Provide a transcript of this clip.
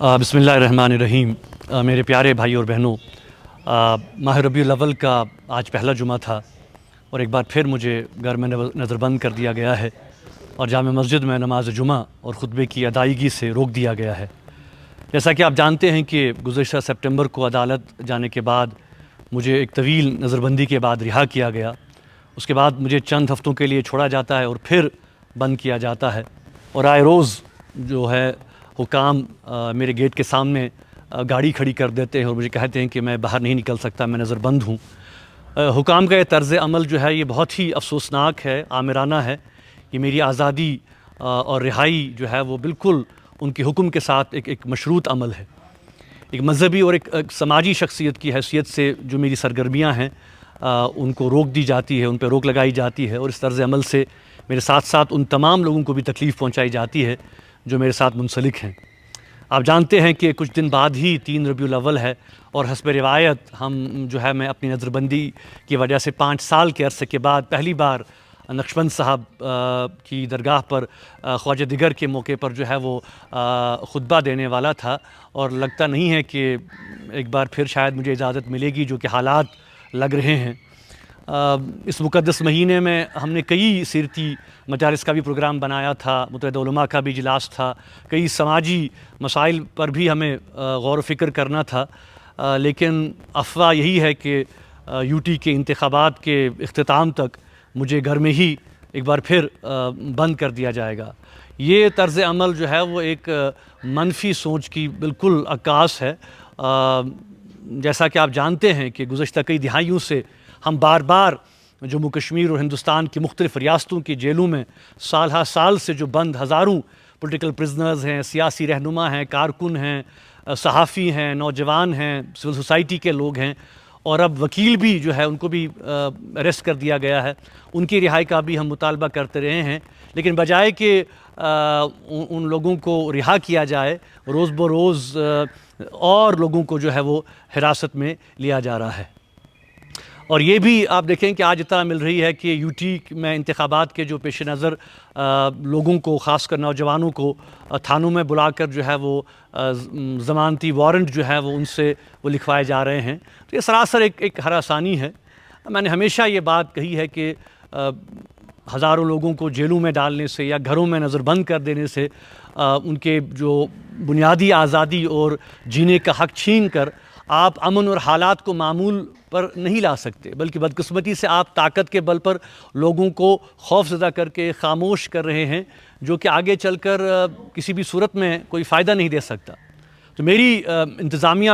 बिस्मिल्लाहिर्रहमानिर्रहीम। मेरे प्यारे भाई और बहनों, माह रबीउल अव्वल का आज पहला जुमा था और एक बार फिर मुझे घर में नज़रबंद कर दिया गया है और जामे मस्जिद में नमाज जुमा और ख़ुतबे की अदायगी से रोक दिया गया है। जैसा कि आप जानते हैं कि गुज़श्ता सितंबर को अदालत जाने के बाद मुझे एक तवील नज़रबंदी के बाद रिहा किया गया। उसके बाद मुझे चंद हफ़्तों के लिए छोड़ा जाता है और फिर बंद किया जाता है और आए रोज़ जो है हुकाम मेरे गेट के सामने गाड़ी खड़ी कर देते हैं और मुझे कहते हैं कि मैं बाहर नहीं निकल सकता, मैं नज़रबंद हूँ। हुकाम का ये तर्ज़ अमल जो है ये बहुत ही अफसोसनाक है, आमिराना है। ये मेरी आज़ादी और रिहाई जो है वो बिल्कुल उनके हुक्म के साथ एक मशरूत अमल है। एक मज़हबी और एक समाजी शख्सियत की हैसियत से जो मेरी सरगर्मियाँ हैं उनको रोक दी जाती है, उन पर रोक लगाई जाती है और इस तर्ज़ अमल से मेरे साथ साथ उन तमाम लोगों को भी तकलीफ़ पहुँचाई जाती है जो मेरे साथ मुंसलिक हैं। आप जानते हैं कि कुछ दिन बाद ही 3 रबीउल अव्वल है और हस्ब रिवायत हम जो है मैं अपनी नज़रबंदी की वजह से 5 साल के अरसे के बाद पहली बार नक्शबंद साहब की दरगाह पर ख्वाजा दिगर के मौके पर जो है वो ख़ुतबा देने वाला था और लगता नहीं है कि एक बार फिर शायद मुझे इजाज़त मिलेगी, जो कि हालात लग रहे हैं। इस मुक़द्दस महीने में हमने कई सीरती मजालिस का भी प्रोग्राम बनाया था, मुतअद्दिद उलमा का भी इजलास था, कई समाजी मसाइल पर भी हमें गौर व फ़िक्र करना था, लेकिन अफवाह यही है कि यूटी के इंतखाबात के इख्तिताम तक मुझे घर में ही एक बार फिर बंद कर दिया जाएगा। ये तर्ज़ अमल जो है वो एक मनफी सोच की बिल्कुल अक्कास है। जैसा कि आप जानते हैं कि गुज़श्ता कई दिहाइयों से हम बार बार जम्मू कश्मीर और हिंदुस्तान की मुख्तलिफ़ रियासतों की जेलों में साल हा साल से जो बंद हज़ारों पॉलिटिकल प्रिजनर्स हैं, सियासी रहनुमा हैं, कारकुन हैं, सहाफ़ी हैं, नौजवान हैं, सिविल सोसाइटी के लोग हैं और अब वकील भी जो है उनको भी अरेस्ट कर दिया गया है, उनकी रिहाई का भी हम मुतालबा करते रहे हैं। लेकिन बजाय कि उन लोगों को रिहा किया जाए, रोज़ बरोज़ और लोगों को जो है वो हिरासत में लिया जा रहा है। और ये भी आप देखें कि आज इतना मिल रही है कि यूटी में इंतखाबात के जो पेश नज़र लोगों को, ख़ासकर नौजवानों को थानों में बुलाकर जो है वो ज़मानती वारंट जो है वो उनसे वो लिखवाए जा रहे हैं। तो ये सरासर एक हरासानी है। मैंने हमेशा ये बात कही है कि हज़ारों लोगों को जेलों में डालने से या घरों में नज़रबंद कर देने से उनके जो बुनियादी आज़ादी और जीने का हक़ छीन कर आप अमन और हालात को मामूल पर नहीं ला सकते, बल्कि बदकिस्मती से आप ताकत के बल पर लोगों को खौफज़दा करके ख़ामोश कर रहे हैं, जो कि आगे चलकर किसी भी सूरत में कोई फ़ायदा नहीं दे सकता। तो मेरी इंतज़ामिया